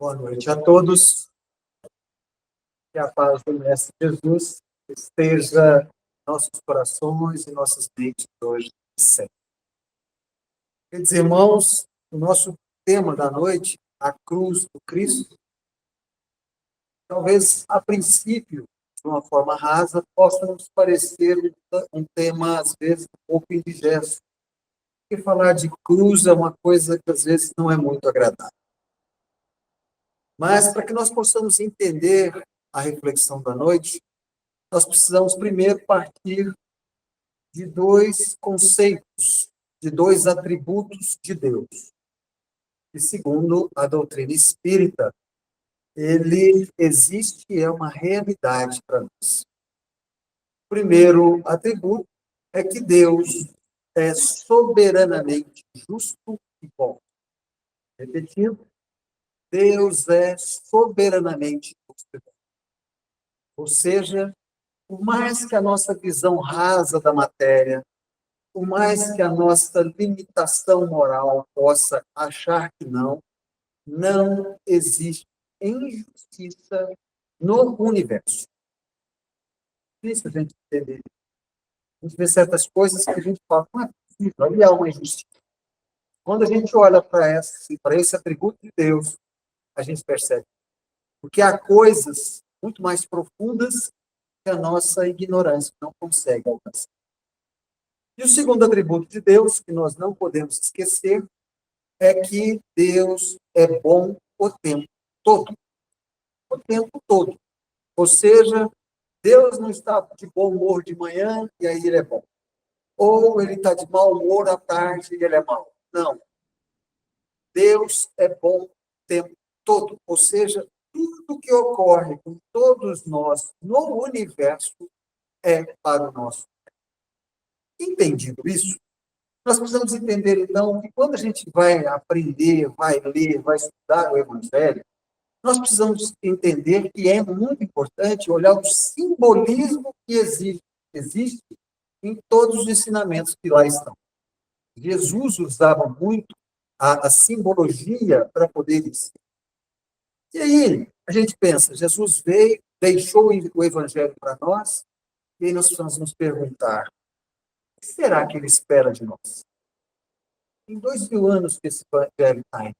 Boa noite a todos. Que a paz do Mestre Jesus esteja em nossos corações e nossas mentes hoje e sempre. Queridos irmãos, o nosso tema da noite, a cruz do Cristo, talvez a princípio, de uma forma rasa, possa nos parecer um tema, às vezes, um pouco indigesto. Porque falar de cruz é uma coisa que, às vezes, não é muito agradável. Mas, para que nós possamos entender a reflexão da noite, nós precisamos primeiro partir de dois conceitos, de dois atributos de Deus. E segundo a doutrina espírita, ele existe e é uma realidade para nós. O primeiro atributo é que Deus é soberanamente justo e bom. Repetindo, Deus é soberanamente justo e bom. Ou seja, por mais que a nossa visão rasa da matéria, por mais que a nossa limitação moral possa achar que não existe injustiça no universo. Isso a gente entender. A gente vê certas coisas que a gente fala, não é possível, ali há uma injustiça. Quando a gente olha para esse atributo de Deus, a gente percebe. Porque há coisas muito mais profundas que a nossa ignorância não consegue alcançar. E o segundo atributo de Deus, que nós não podemos esquecer, é que Deus é bom o tempo todo. O tempo todo. Ou seja, Deus não está de bom humor de manhã e aí ele é bom. Ou ele está de mau humor à tarde e ele é mau. Não. Deus é bom o tempo todo. Ou seja, tudo que ocorre com todos nós no universo é para o nosso. Entendido isso, nós precisamos entender, então, que quando a gente vai aprender, vai ler, vai estudar o Evangelho, nós precisamos entender que é muito importante olhar o simbolismo que existe em todos os ensinamentos que lá estão. Jesus usava muito a simbologia para poder ensinar. E aí, a gente pensa, Jesus veio, deixou o Evangelho para nós, e aí nós precisamos nos perguntar, o que será que ele espera de nós? Tem 2000 anos que esse Evangelho está aí.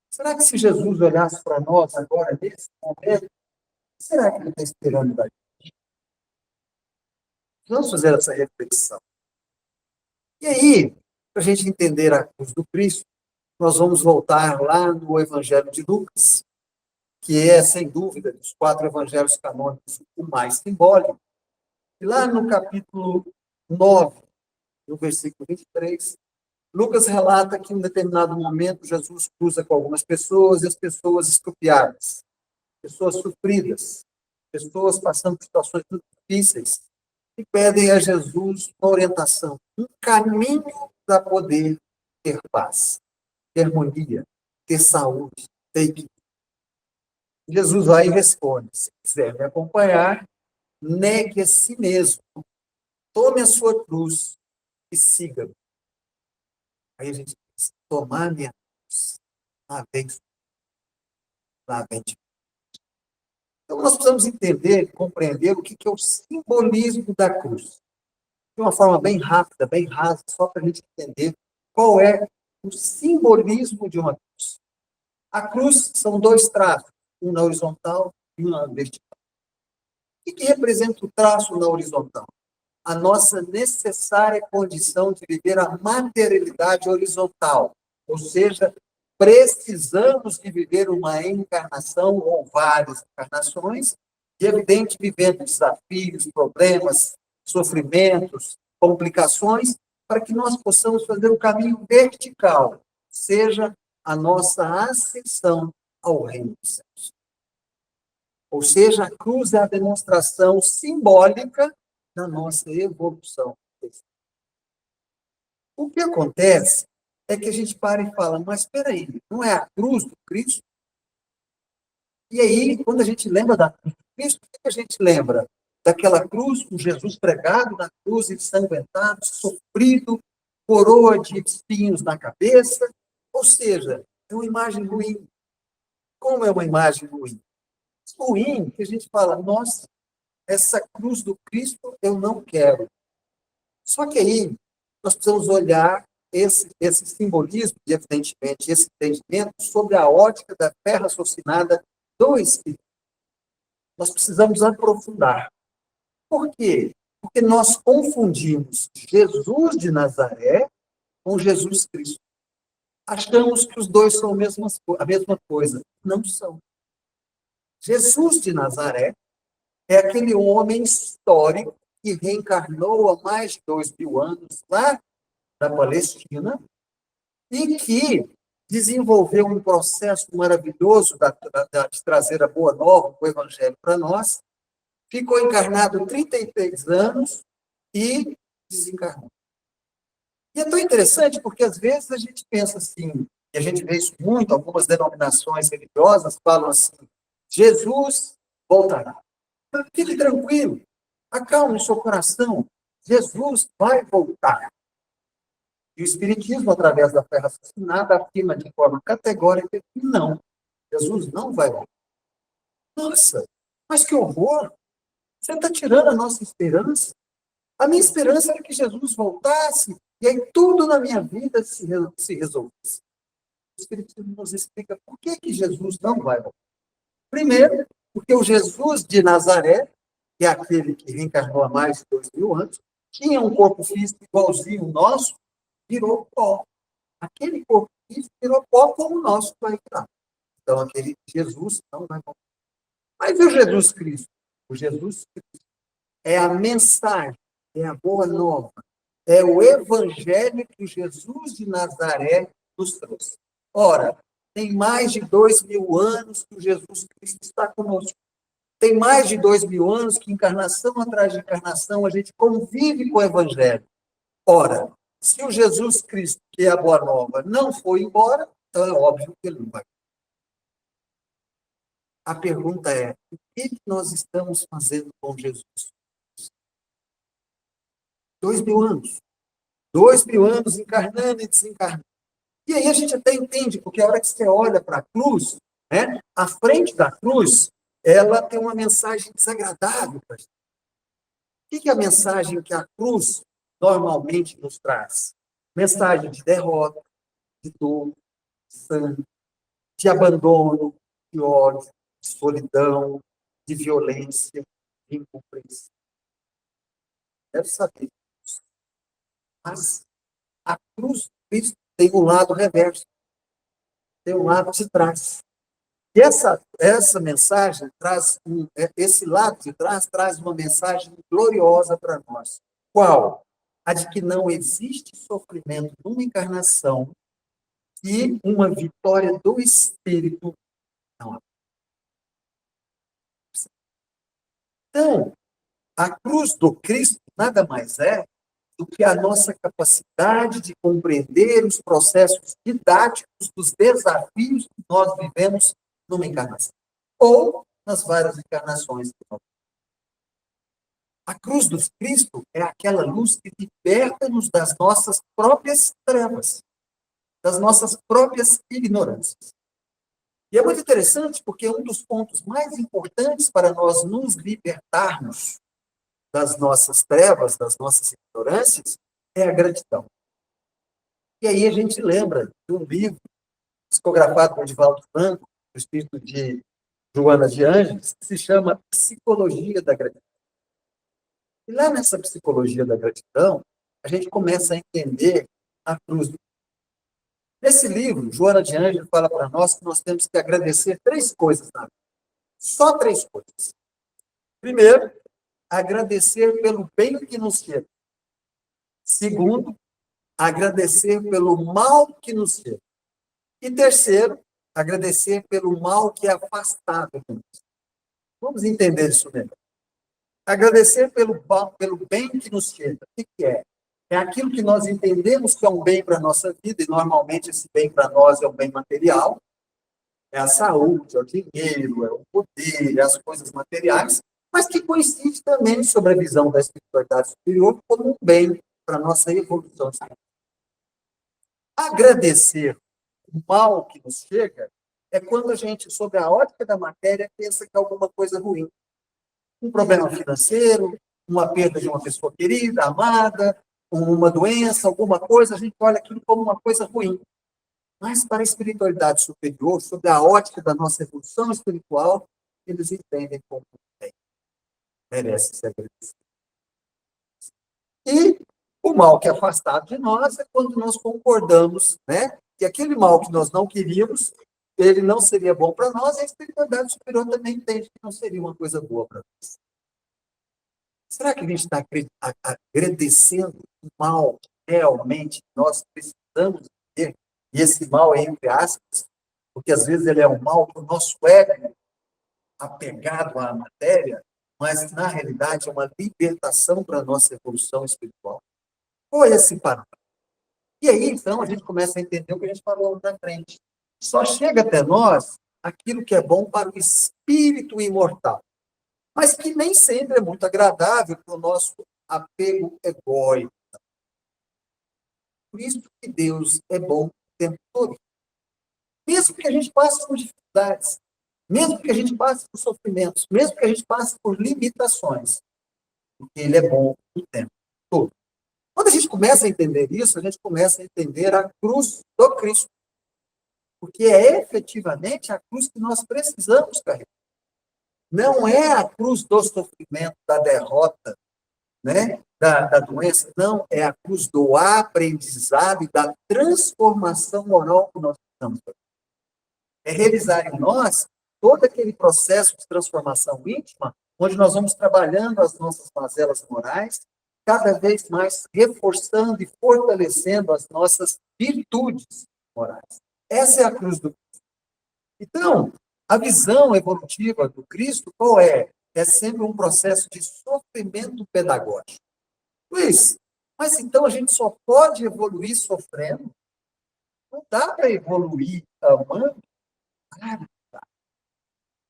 Será que se Jesus olhasse para nós agora, nesse momento, o que será que ele está esperando da gente? Vamos fazer essa reflexão. E aí, para a gente entender a cruz do Cristo, nós vamos voltar lá no Evangelho de Lucas, que é, sem dúvida, dos 4 evangelhos canônicos, o mais simbólico. E lá no capítulo 9, no versículo 23, Lucas relata que em um determinado momento Jesus cruza com algumas pessoas e as pessoas estrupiadas, pessoas sofridas, pessoas passando por situações muito difíceis e pedem a Jesus uma orientação, um caminho para poder ter paz, ter harmonia, ter saúde, ter equilíbrio. Jesus vai e responde, se quiser me acompanhar, negue a si mesmo, tome a sua cruz e siga-me. Aí a gente diz, tomar minha cruz, lá vem. Então, nós precisamos entender, compreender o que é o simbolismo da cruz. De uma forma bem rápida, bem rasa, só para a gente entender qual é o simbolismo de uma cruz. A cruz são 2 traços, um na horizontal e um na vertical. O que representa o traço na horizontal? A nossa necessária condição de viver a materialidade horizontal, ou seja, precisamos de viver uma encarnação ou várias encarnações, e evidente, vivendo desafios, problemas, sofrimentos, complicações, para que nós possamos fazer o caminho vertical, seja a nossa ascensão ao reino dos céus. Ou seja, a cruz é a demonstração simbólica da nossa evolução. O que acontece é que a gente para e fala, mas espera aí, não é a cruz do Cristo? E aí, quando a gente lembra da cruz do Cristo, o que a gente lembra? Daquela cruz com Jesus pregado na cruz, ensanguentado, sofrido, coroa de espinhos na cabeça, ou seja, é uma imagem ruim. como é uma imagem ruim? Ruim que a gente fala, nossa, essa cruz do Cristo eu não quero. Só que aí nós precisamos olhar esse simbolismo, e evidentemente esse entendimento, sobre a ótica da fé raciocinada do Espírito. Nós precisamos aprofundar. Por quê? Porque nós confundimos Jesus de Nazaré com Jesus Cristo. Achamos que os dois são a mesma coisa. Não são. Jesus de Nazaré é aquele homem histórico que reencarnou há mais de 2000 anos lá na Palestina e que desenvolveu um processo maravilhoso de trazer a boa nova, o evangelho para nós, ficou encarnado 33 anos e desencarnou. E é tão interessante porque, às vezes, a gente pensa assim, e a gente vê isso muito, algumas denominações religiosas falam assim, Jesus voltará. Fique tranquilo, acalme o seu coração, Jesus vai voltar. E o Espiritismo, através da fé raciocinada, afirma de forma categórica que não, Jesus não vai voltar. Nossa, mas que horror! Você está tirando a nossa esperança? A minha esperança era que Jesus voltasse e aí tudo na minha vida se resolvesse. O Espiritismo nos explica por que Jesus não vai voltar. Primeiro, porque o Jesus de Nazaré, que é aquele que reencarnou há mais de 2000 anos, tinha um corpo físico igualzinho ao nosso, virou pó. Aquele corpo físico virou pó como o nosso vai virar. Então, aquele Jesus não vai voltar. Mas e o Jesus Cristo? O Jesus Cristo é a mensagem, é a boa nova, é o evangelho que o Jesus de Nazaré nos trouxe. Ora, tem mais de 2000 anos que o Jesus Cristo está conosco. Tem mais de 2000 anos que, encarnação atrás de encarnação, a gente convive com o evangelho. Ora, se o Jesus Cristo, que é a boa nova, não foi embora, então é óbvio que ele não vai. A pergunta é, o que nós estamos fazendo com Jesus? 2000 anos. 2000 anos encarnando e desencarnando. E aí a gente até entende, porque a hora que você olha para a cruz, né, a frente da cruz, ela tem uma mensagem desagradável para a gente. O que é a mensagem que a cruz normalmente nos traz? Mensagem de derrota, de dor, de sangue, de abandono, de ódio, de solidão, de violência, de incompreensão. Deve saber. Mas a cruz de Cristo tem um lado reverso, tem um lado de trás. E essa mensagem traz, esse lado de trás traz uma mensagem gloriosa para nós. Qual? A de que não existe sofrimento numa encarnação e uma vitória do Espírito não. Então, a cruz do Cristo nada mais é do que a nossa capacidade de compreender os processos didáticos dos desafios que nós vivemos numa encarnação, ou nas várias encarnações. A cruz do Cristo é aquela luz que liberta-nos das nossas próprias trevas, das nossas próprias ignorâncias. E é muito interessante porque um dos pontos mais importantes para nós nos libertarmos das nossas trevas, das nossas ignorâncias, é a gratidão. E aí a gente lembra de um livro psicografado por Divaldo Franco, do espírito de Joana de Ângeles, que se chama Psicologia da Gratidão. E lá nessa Psicologia da Gratidão, a gente começa a entender a cruz. Nesse livro, Joana de Ângeles fala para nós que nós temos que agradecer 3 coisas na vida. Só 3 coisas. Primeiro, agradecer pelo bem que nos chega. Segundo, agradecer pelo mal que nos chega. E terceiro, agradecer pelo mal que é afastado de nós. Vamos entender isso melhor. Agradecer pelo bem que nos chega. O que é? É aquilo que nós entendemos que é um bem para a nossa vida, e normalmente esse bem para nós é um bem material, é a saúde, é o dinheiro, é o poder, é as coisas materiais, mas que coincide também sobre a visão da espiritualidade superior como um bem para a nossa evolução. Agradecer o mal que nos chega é quando a gente, sob a ótica da matéria, pensa que é alguma coisa ruim. Um problema financeiro, uma perda de uma pessoa querida, amada, uma doença, alguma coisa, a gente olha aquilo como uma coisa ruim. Mas para a espiritualidade superior, sob a ótica da nossa evolução espiritual, eles entendem como bem, merece ser agradecido. E o mal que é afastado de nós é quando nós concordamos, né, que aquele mal que nós não queríamos, ele não seria bom para nós, e a espiritualidade superior também entende que não seria uma coisa boa para nós. Será que a gente está agradecendo o mal que realmente nós precisamos ter? E esse mal é entre aspas, porque às vezes ele é um mal do nosso ego, apegado à matéria, mas na realidade é uma libertação para a nossa evolução espiritual. Qual é esse parâmetro? E aí, então, a gente começa a entender o que a gente falou na frente. Só chega até nós aquilo que é bom para o espírito imortal, mas que nem sempre é muito agradável para o nosso apego egóico. Por isso que Deus é bom o tempo todo. Mesmo que a gente passe por dificuldades, mesmo que a gente passe por sofrimentos, mesmo que a gente passe por limitações, porque Ele é bom o tempo todo. Quando a gente começa a entender isso, a gente começa a entender a cruz do Cristo. Porque é efetivamente a cruz que nós precisamos carregar. Não é a cruz do sofrimento, da derrota, né? da doença. Não, é a cruz do aprendizado e da transformação moral que nós precisamos fazer. É realizar em nós todo aquele processo de transformação íntima, onde nós vamos trabalhando as nossas mazelas morais, cada vez mais reforçando e fortalecendo as nossas virtudes morais. Essa é a cruz do Cristo. Então, a visão evolutiva do Cristo, qual é? É sempre um processo de sofrimento pedagógico. Luiz, mas então a gente só pode evoluir sofrendo? Não dá para evoluir amando? Claro.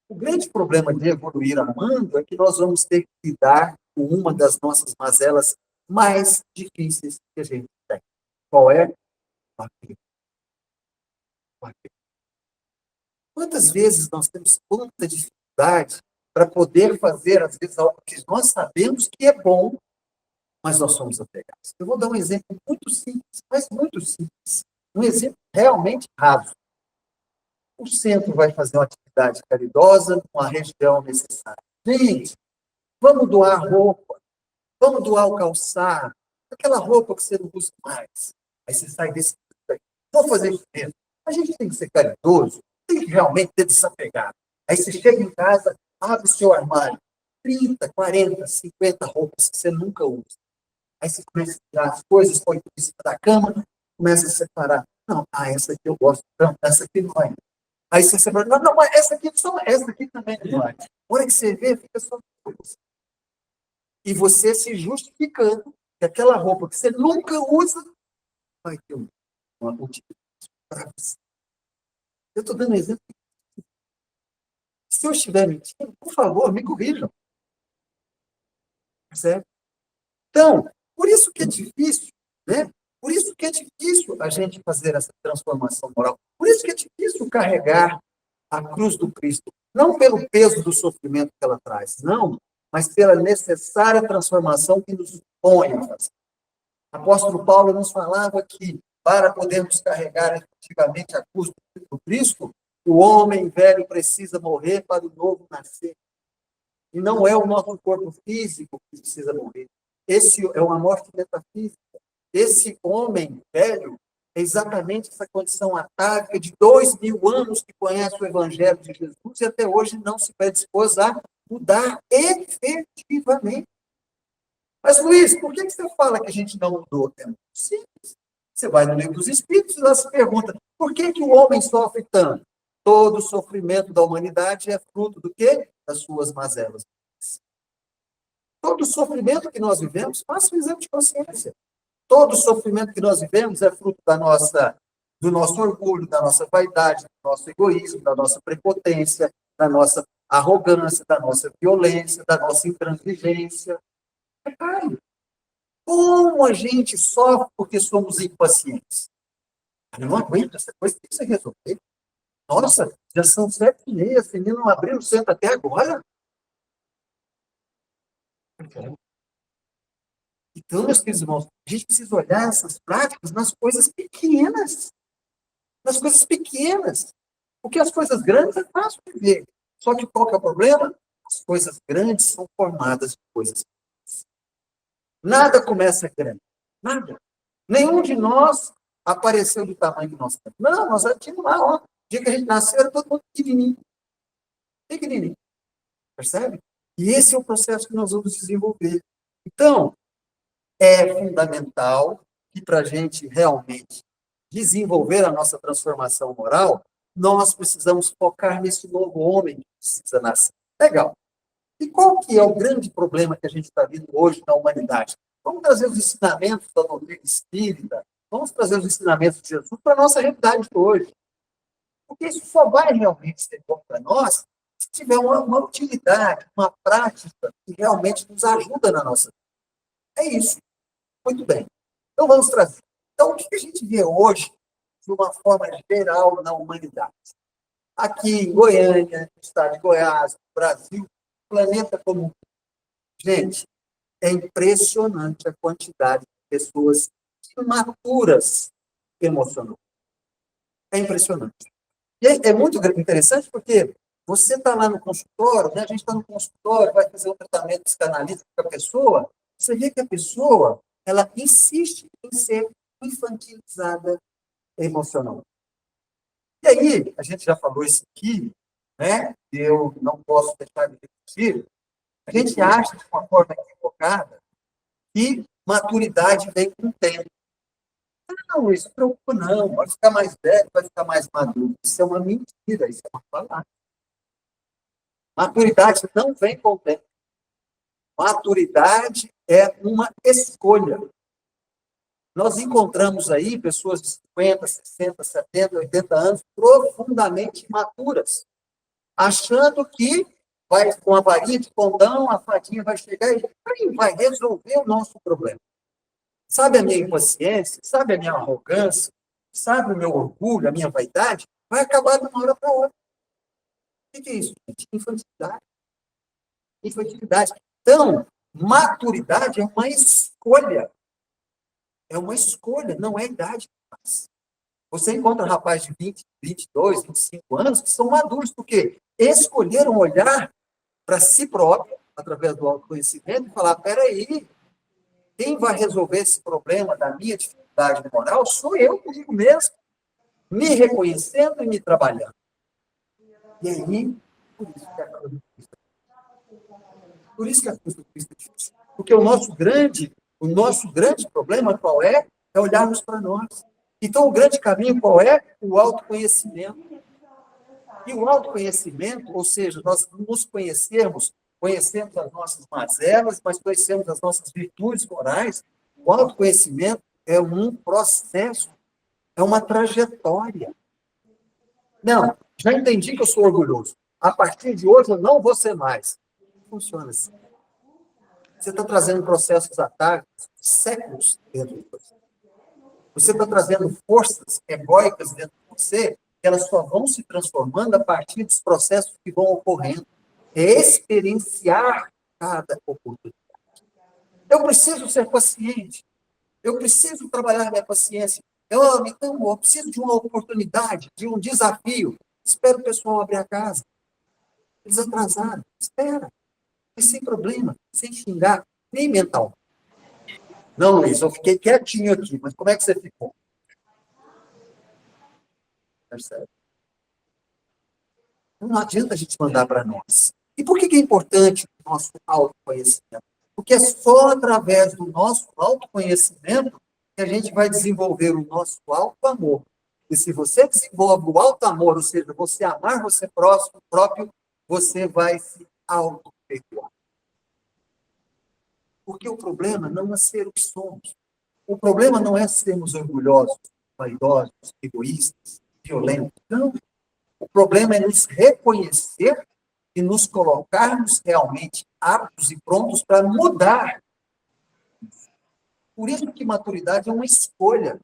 O grande problema de evoluir amando é que nós vamos ter que lidar com uma das nossas mazelas mais difíceis que a gente tem. Qual é? O apego. O apego. Quantas vezes nós temos tanta dificuldade para poder fazer, às vezes, algo que nós sabemos que é bom, mas nós somos apegados. Eu vou dar um exemplo muito simples, mas muito simples. Um exemplo realmente raso. O centro vai fazer uma atividade caridosa numa região necessária. Gente, vamos doar roupa, vamos doar o calçado, aquela roupa que você não usa mais. Aí você sai desse. Vou fazer isso mesmo. A gente tem que ser caridoso, tem que realmente ter desapegado. Aí você chega em casa, abre o seu armário, 30, 40, 50 roupas que você nunca usa. Aí você começa a tirar as coisas, põe tudo em cima da cama, começa a separar. Não, essa aqui eu gosto tanto, essa aqui não vai. Aí você separa, não, mas essa aqui também não vai. A hora que você vê, fica só coisa. E você se justificando que aquela roupa que você nunca usa vai ter uma utilidade para você. Eu estou dando um exemplo. Se eu estiver mentindo, por favor, me corrijam. Certo? Então, por isso que é difícil, né? Por isso que é difícil a gente fazer essa transformação moral. Por isso que é difícil carregar a cruz do Cristo. Não pelo peso do sofrimento que ela traz, não, mas pela necessária transformação que nos põe a fazer. O apóstolo Paulo nos falava que, para podermos carregar efetivamente a cruz do Cristo, o homem velho precisa morrer para o novo nascer. E não é o nosso corpo físico que precisa morrer. Esse é uma morte metafísica. Esse homem velho é exatamente essa condição atávica de 2000 anos que conhece o Evangelho de Jesus e até hoje não se predispôs a mudar efetivamente. Mas, Luiz, por que você fala que a gente não mudou? É muito simples. Você vai no livro dos Espíritos e lá se pergunta, por que o homem sofre tanto? Todo o sofrimento da humanidade é fruto do quê? Das suas mazelas. Todo o sofrimento que nós vivemos, faça um exame de consciência. Todo o sofrimento que nós vivemos é fruto do nosso orgulho, da nossa vaidade, do nosso egoísmo, da nossa prepotência, da nossa arrogância, da nossa violência, da nossa intransigência. Ai, como a gente sofre porque somos impacientes? Eu não aguento, essa coisa tem que ser resolvida. Nossa, já são 7h30, esse menino não abriu o centro até agora? Então, meus queridos irmãos, a gente precisa olhar essas práticas nas coisas pequenas. Nas coisas pequenas. Porque as coisas grandes é fácil de ver. Só que qual que é o problema? As coisas grandes são formadas de coisas pequenas. Nada começa grande. Nada. Nenhum de nós apareceu do tamanho que nós temos. Não, nós já tínhamos lá, ó. No dia que a gente nasceu, era todo mundo pequenininho. Pequenininho. Percebe? E esse é o processo que nós vamos desenvolver. Então, é fundamental que para a gente realmente desenvolver a nossa transformação moral, nós precisamos focar nesse novo homem que precisa nascer. Legal. E qual que é o grande problema que a gente está vendo hoje na humanidade? Vamos trazer os ensinamentos da doutrina espírita, vamos trazer os ensinamentos de Jesus para a nossa realidade de hoje. Porque isso só vai realmente ser bom para nós se tiver uma utilidade, uma prática que realmente nos ajuda na nossa vida. É isso. Muito bem. Então, vamos trazer. Então, o que a gente vê hoje, de uma forma geral, na humanidade? Aqui em Goiânia, no estado de Goiás, no Brasil, planeta como um todo. Gente, é impressionante a quantidade de pessoas imaturas emocionalmente. É impressionante. E é muito interessante porque você está lá no consultório, né? A gente está no consultório, vai fazer um tratamento psicanalítico com a pessoa, você vê que a pessoa ela insiste em ser infantilizada emocionalmente. E aí, a gente já falou isso aqui, né? Eu não posso deixar de repetir. A gente acha, de uma forma equivocada, que maturidade vem com o tempo. Não, isso não preocupa, não. Vai ficar mais velho, vai ficar mais maduro. Isso é uma mentira, isso é uma falácia. Maturidade não vem com o tempo. Maturidade é uma escolha. Nós encontramos aí pessoas de 50, 60, 70, 80 anos profundamente imaturas, achando que vai com a varinha de condão, a fadinha vai chegar e vai resolver o nosso problema. Sabe a minha impaciência, sabe a minha arrogância, sabe o meu orgulho, a minha vaidade, vai acabar de uma hora para outra. O que é isso, gente? Infantilidade. Infantilidade. Então, maturidade é uma escolha. É uma escolha, não é idade. Você encontra rapazes de 20, 22, 25 anos que são maduros, porque escolheram olhar para si próprio, através do autoconhecimento, e falar, peraí, quem vai resolver esse problema da minha dificuldade moral sou eu comigo mesmo, me reconhecendo e me trabalhando. E aí, por isso que a cruz do Cristo é difícil. Porque o nosso grande problema qual é? É olharmos para nós. Então, o grande caminho qual é? O autoconhecimento. E o autoconhecimento, ou seja, nós nos conhecemos, conhecemos as nossas mazelas, mas conhecemos as nossas virtudes morais. O autoconhecimento é um processo, é uma trajetória. Não, já entendi que eu sou orgulhoso. A partir de hoje eu não vou ser mais. Não funciona assim. Você está trazendo processos atávicos, séculos dentro de você. Você está trazendo forças egóicas dentro de você, que elas só vão se transformando a partir dos processos que vão ocorrendo. É experienciar cada oportunidade. Eu preciso ser paciente. Eu preciso trabalhar minha paciência. Então, eu preciso de uma oportunidade, de um desafio. Espero o pessoal abrir a casa. Eles atrasaram. Espera. Mas sem problema, sem xingar, nem mental. Não, Luiz, eu fiquei quietinho aqui, mas como é que você ficou? Percebe? Não adianta a gente mandar para nós. E por que é importante o nosso autoconhecimento? Porque é só através do nosso autoconhecimento que a gente vai desenvolver o nosso auto-amor. E se você desenvolve o auto-amor, ou seja, você amar você próprio, você vai se auto-perdoar. Porque o problema não é ser o que somos. O problema não é sermos orgulhosos, vaidosos, egoístas, violentos. Não. O problema é nos reconhecer e nos colocarmos realmente aptos e prontos para mudar. Por isso que maturidade é uma escolha.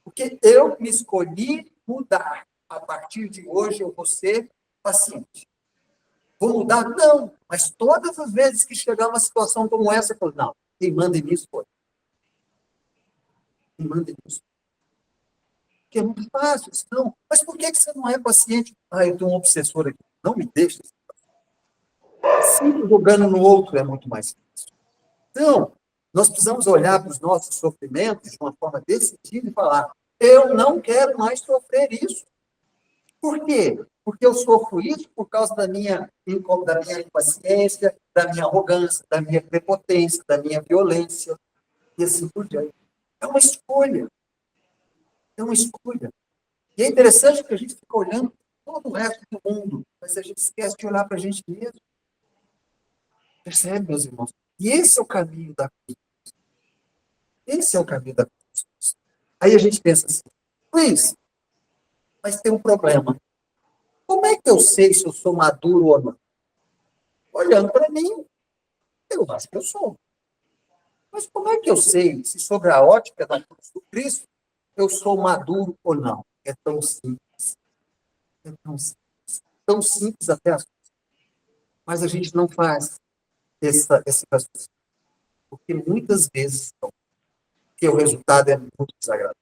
Porque eu me escolhi mudar. a partir de hoje eu vou ser paciente. Vou mudar? Não. Mas todas as vezes que chegar uma situação como essa, eu falo, não, quem manda em mim foi. Quem manda em mim. Porque é muito fácil. Não. Mas por que você não é paciente? Ah, eu tenho um obsessor aqui. Não me deixa. Sempre jogando no outro é muito mais fácil. Então, nós precisamos olhar para os nossos sofrimentos de uma forma decidida e falar, eu não quero mais sofrer isso. Por quê? Porque eu sofro isso por causa da minha impaciência, da minha arrogância, da minha prepotência, da minha violência, e assim por diante. É uma escolha. É uma escolha. E é interessante que a gente fica olhando todo o resto do mundo, mas a gente esquece de olhar para a gente mesmo. Percebe, meus irmãos? E esse é o caminho da vida. Esse é o caminho da vida. Aí a gente pensa assim, Luiz, mas tem um problema. Como é que eu sei se eu sou maduro ou não? Olhando para mim, eu acho que eu sou. Mas como é que eu sei se sobre a ótica da cruz do Cristo eu sou maduro ou não? É tão simples. É tão simples. Tão simples até as coisas. Mas a gente não faz esse raciocínio. Porque muitas vezes não. Porque o resultado é muito desagradável.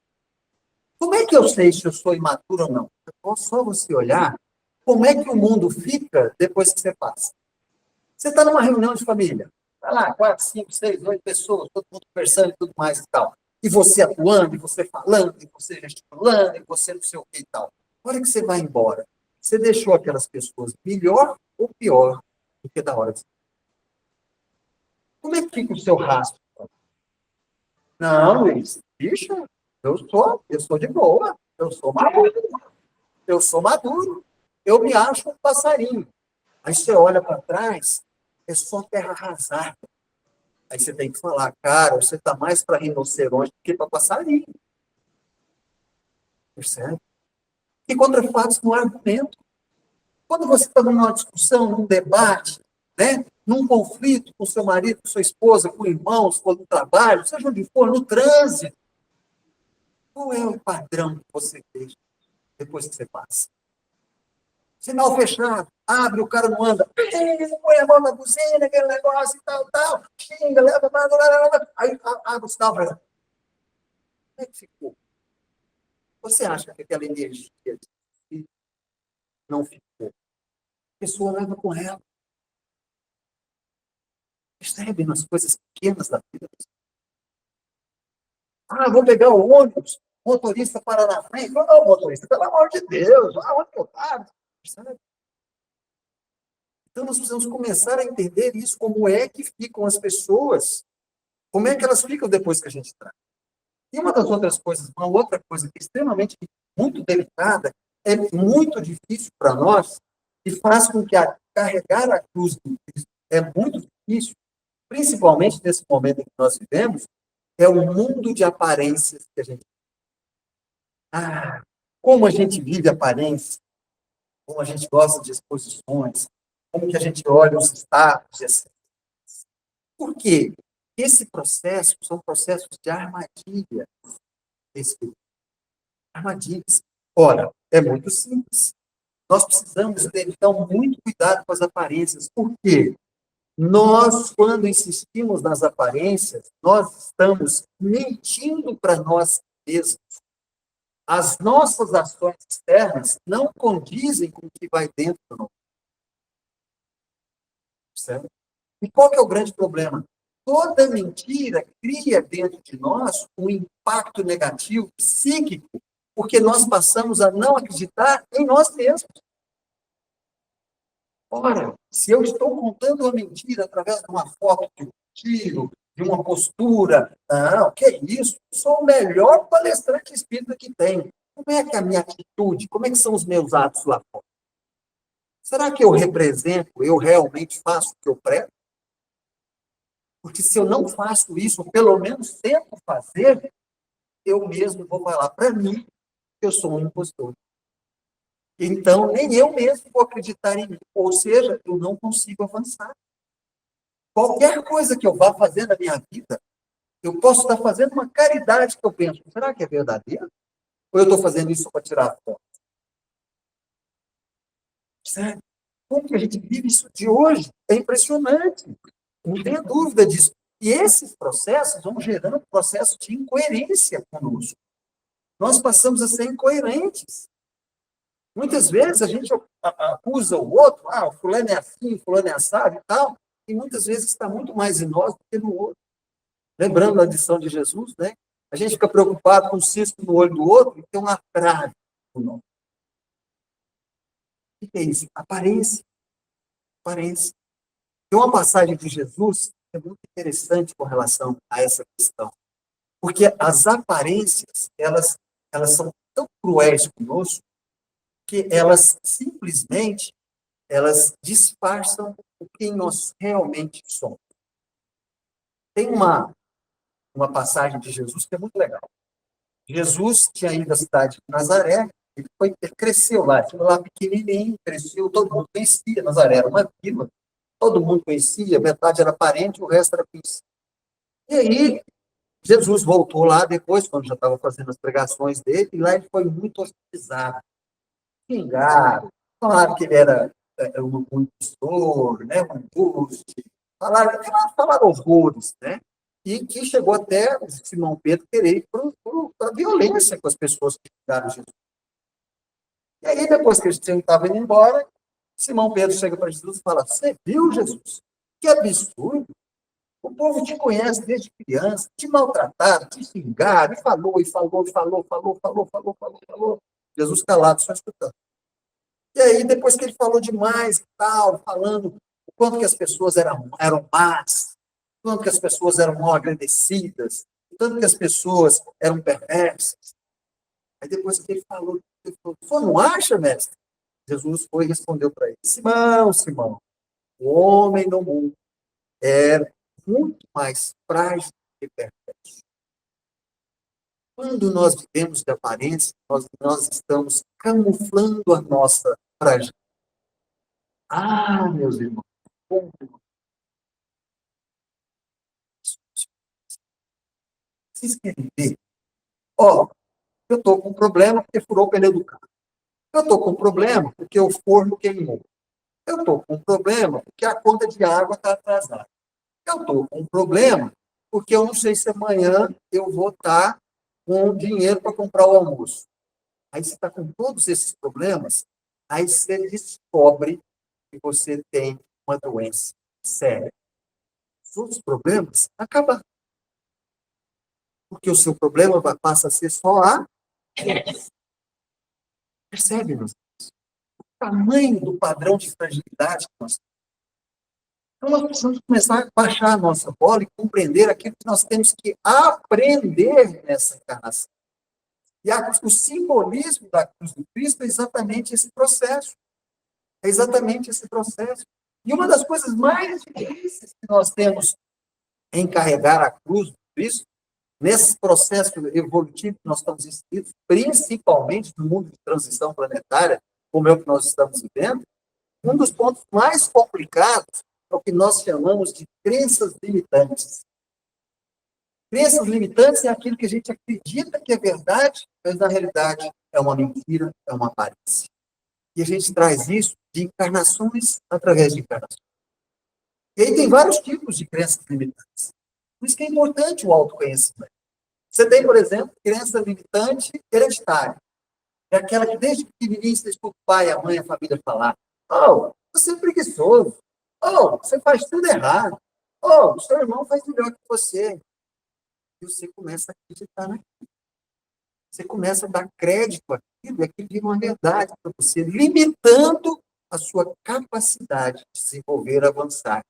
Como é que eu sei se eu sou imaturo ou não? É só você olhar como é que o mundo fica depois que você passa. Você está numa reunião de família. Está lá, 4, 5, 6, 8 pessoas, todo mundo conversando e tudo mais e tal. E você atuando, e você falando, e você gesticulando, e você não sei o que e tal. Na hora que você vai embora, você deixou aquelas pessoas melhor ou pior do que da hora que você... Como é que fica o seu rastro? Não, Luiz, bicho, eu sou de boa, eu sou maduro, eu sou maduro, eu me acho um passarinho. Aí você olha para trás, é só terra arrasada. Aí você tem que falar, cara, você está mais para rinoceronte do que para passarinho. Percebe? E contra fatos no argumento. Quando você está numa discussão, num debate, né? Num conflito com seu marido, com sua esposa, com irmãos, com o trabalho, seja onde for, no trânsito, qual é o padrão que você deixa depois que você passa? Sinal fechado, abre, o cara não anda, põe a mão na buzina, aquele negócio e tal, tal, xinga, leva, aí abre o sinal, como é que ficou? Você acha que aquela energia não ficou? A pessoa leva com ela. Percebe nas coisas pequenas da vida. Ah, vou pegar o ônibus, o motorista para na frente. Não, motorista, pelo amor de Deus, onde que eu estava? Percebe? Então, nós precisamos começar a entender isso, como é que ficam as pessoas, como é que elas ficam depois que a gente traz. E uma das outras coisas, uma outra coisa que é extremamente muito delicada, é muito difícil para nós, e faz com que carregar a cruz do Cristo é muito difícil, principalmente nesse momento em que nós vivemos, é o mundo de aparências que a gente... Ah, como a gente vive aparência, como a gente gosta de exposições, como que a gente olha os status, assim. Por quê? Esse processo são processos de armadilha. Armadilhas. Ora, é muito simples. Nós precisamos ter, então, muito cuidado com as aparências. Por quê? Nós, quando insistimos nas aparências, nós estamos mentindo para nós mesmos. As nossas ações externas não condizem com o que vai dentro do nosso. Certo? E qual que é o grande problema? Toda mentira cria dentro de nós um impacto negativo, psíquico, porque nós passamos a não acreditar em nós mesmos. Ora, se eu estou contando uma mentira através de uma foto que eu tiro, de uma postura, não, que é isso? Eu sou o melhor palestrante espírita que tem. Como é que é a minha atitude? Como é que são os meus atos lá fora? Será que eu represento, eu realmente faço o que eu prego? Porque se eu não faço isso, ou pelo menos tento fazer, eu mesmo vou falar para mim que eu sou um impostor. Então, nem eu mesmo vou acreditar em mim. Ou seja, eu não consigo avançar. Qualquer coisa que eu vá fazer na minha vida, eu posso estar fazendo uma caridade que eu penso, será que é verdadeira? Ou eu estou fazendo isso para tirar foto? Certo? Como que a gente vive isso de hoje? É impressionante. Não tenha dúvida disso. E esses processos vão gerando um processo de incoerência conosco. Nós passamos a ser incoerentes. Muitas vezes a gente acusa o outro, o fulano é assim, o fulano é assado e tal, e muitas vezes está muito mais em nós do que no outro. Lembrando da lição de Jesus, né? A gente fica preocupado com o cisco no olho do outro e tem uma trave no nosso. O que é isso? Aparência. Aparência. Tem uma passagem de Jesus que é muito interessante com relação a essa questão. Porque as aparências, elas são tão cruéis conosco que elas simplesmente elas disfarçam o que nós realmente somos. Tem uma passagem de Jesus que é muito legal. Jesus tinha ido à cidade de Nazaré, ele cresceu lá, foi lá pequenininho, cresceu, todo mundo conhecia, Nazaré era uma vila, todo mundo conhecia, metade era parente, o resto era conhecido. E aí, Jesus voltou lá depois, quando já estava fazendo as pregações dele, e lá ele foi muito hostilizado, xingado, falaram que ele era um impostor, né, um embuste, falaram horrores, né? E que chegou até o Simão Pedro querer ir para a violência com as pessoas que xingaram Jesus. E aí, depois que eles estavam indo embora, Simão Pedro chega para Jesus e fala: Você viu, Jesus? Que absurdo! O povo te conhece desde criança, te maltrataram, te xingaram, e falou, e falou, e falou. Jesus calado, só escutando. E aí, depois que ele falou demais, tal, falando o quanto que as pessoas eram más, o quanto que as pessoas eram mal agradecidas, o quanto que as pessoas eram perversas. Aí depois que ele falou, você não acha, mestre? Jesus foi e respondeu para ele: Simão, Simão, o homem no mundo é muito mais frágil que perverso. Quando nós vivemos de aparência, nós estamos camuflando a nossa fragilidade. Meus irmãos, como vocês querem ver? Eu estou com um problema porque furou o pneu do carro. Eu estou com um problema porque o forno queimou. Eu estou com um problema porque a conta de água está atrasada. Eu estou com um problema porque eu não sei se amanhã eu vou estar com dinheiro para comprar o almoço. Aí você está com todos esses problemas, aí você descobre que você tem uma doença séria. Os outros problemas acabam. Porque o seu problema passa a ser só a... Percebe, meus? O tamanho do padrão de fragilidade que nós temos. Então, nós precisamos começar a baixar a nossa bola e compreender aquilo que nós temos que aprender nessa encarnação. E o simbolismo da cruz do Cristo é exatamente esse processo. É exatamente esse processo. E uma das coisas mais difíceis que nós temos em carregar a cruz do Cristo, nesse processo evolutivo que nós estamos inseridos, principalmente no mundo de transição planetária, como é o que nós estamos vivendo, um dos pontos mais complicados é o que nós chamamos de crenças limitantes. Crenças limitantes é aquilo que a gente acredita que é verdade, mas na realidade é uma mentira, é uma aparência. E a gente traz isso de encarnações através de encarnações. E aí tem vários tipos de crenças limitantes. Por isso que é importante o autoconhecimento. Você tem, por exemplo, crença limitante hereditária. É aquela que desde pequenininho você escuta o pai, a mãe, a família falar: você é preguiçoso. Você faz tudo errado. O seu irmão faz melhor que você. E você começa a acreditar naquilo. Você começa a dar crédito àquilo, e aquilo vira uma verdade para você, limitando a sua capacidade de desenvolver, avançar.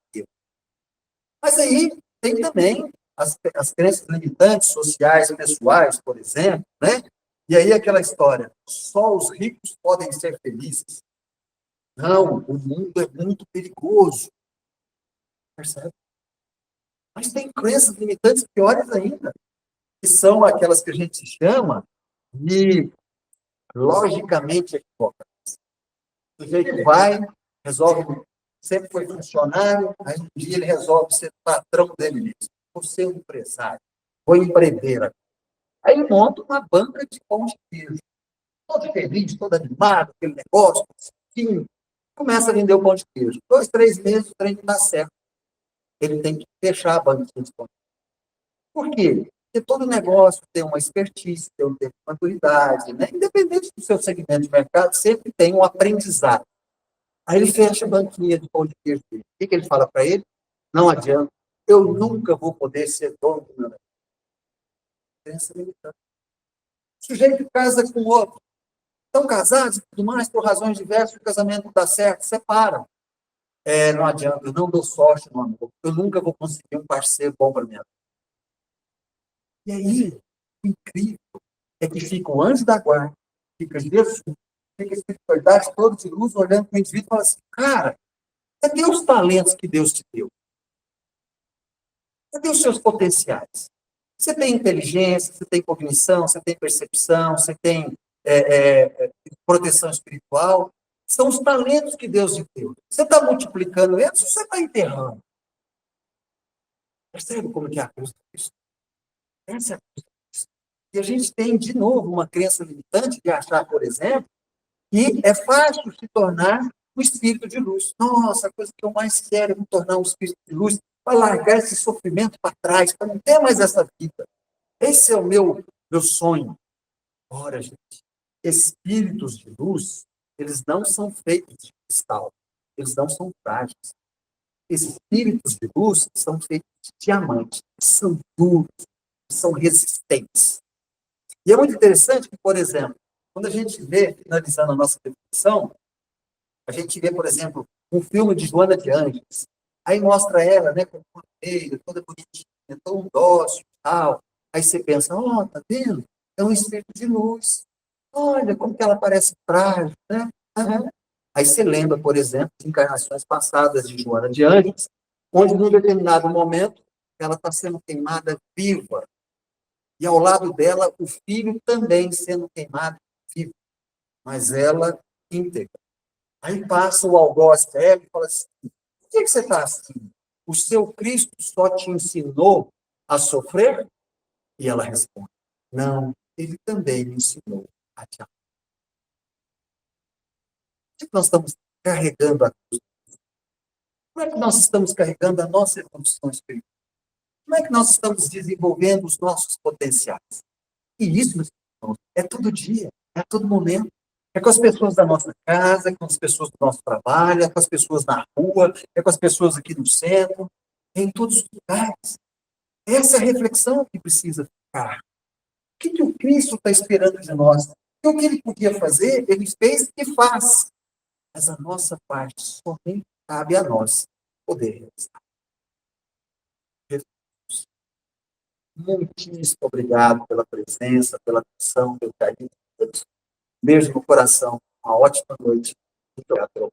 Mas aí tem também as crenças limitantes sociais, pessoais, por exemplo, né? E aí aquela história, só os ricos podem ser felizes. Não, o mundo é muito perigoso. Percebe? Mas tem crenças limitantes piores ainda, que são aquelas que a gente chama de logicamente equivocadas. O sujeito vai, resolve, sempre foi funcionário, aí um dia ele resolve ser patrão dele mesmo. Vou ser um empresário, vou empreender. Aí monta uma banca de pão de queijo. Todo feliz, todo animado, aquele negócio, assim, Começa a vender o pão de queijo. 2, 3 meses, o trem não dá certo. Ele tem que fechar a banquinha de pão de queijo. Por quê? Porque todo negócio tem uma expertise, tem um tempo de maturidade, né? Independente do seu segmento de mercado, sempre tem um aprendizado. Aí ele fecha a banquinha de pão de queijo dele. O que ele fala para ele? Não adianta. Eu nunca vou poder ser dono do meu negócio. Crença limitante. O sujeito casa com o outro. Estão casados e tudo mais, por razões diversas, o casamento não dá certo, separam. Não adianta, eu não dou sorte no amor. Eu nunca vou conseguir um parceiro bom para minha vida. E aí, o incrível é que fica o anjo da guarda, fica Jesus, fica a espiritualidade toda de luz, olhando para o indivíduo e fala assim, cara, cadê os talentos que Deus te deu? Cadê os seus potenciais? Você tem inteligência, você tem cognição, você tem percepção, você tem proteção espiritual. São os talentos que Deus te deu. Você está multiplicando eles ou você está enterrando? Percebe como que é a cruz de Cristo? Essa é a cruz de Cristo. E a gente tem, de novo, uma crença limitante de achar, por exemplo, que é fácil se tornar um espírito de luz. Nossa, a coisa que eu mais quero é me tornar um espírito de luz, para largar esse sofrimento para trás, para não ter mais essa vida. Esse é o meu sonho. Ora, gente, espíritos de luz, eles não são feitos de cristal. Eles não são frágeis. Espíritos de luz são feitos de diamante. São duros, são resistentes. E é muito interessante que, por exemplo, quando a gente vê, finalizando a nossa reflexão, a gente vê, por exemplo, um filme de Joana de Ângeles. Aí mostra ela, né, com uma feia, toda bonitinha, tão dócil e tal. Aí você pensa, tá vendo? É um espírito de luz. Olha como que ela parece frágil, né? Uhum. Aí você lembra, por exemplo, de encarnações passadas de Joana de Ângeles, onde, num determinado momento, ela está sendo queimada viva. E ao lado dela, o filho também sendo queimado vivo. Mas ela íntegra. Aí passa o algoz dela e fala assim, por que você está assim? O seu Cristo só te ensinou a sofrer? E ela responde, não, ele também me ensinou a te amar. Por que nós estamos carregando a cruz? Como é que nós estamos carregando a nossa evolução espiritual? Como é que nós estamos desenvolvendo os nossos potenciais? E isso, meus irmãos, é todo dia, é a todo momento. É com as pessoas da nossa casa, é com as pessoas do nosso trabalho, é com as pessoas na rua, é com as pessoas aqui no centro, é em todos os lugares. Essa é a reflexão que precisa ficar. O que o Cristo está esperando de nós? Porque o que ele podia fazer, ele fez e faz. Mas a nossa parte somente cabe a nós poder realizar. Muitíssimo obrigado pela presença, pela atenção, pelo carinho. Beijo no coração. Uma ótima noite. Muito obrigado pela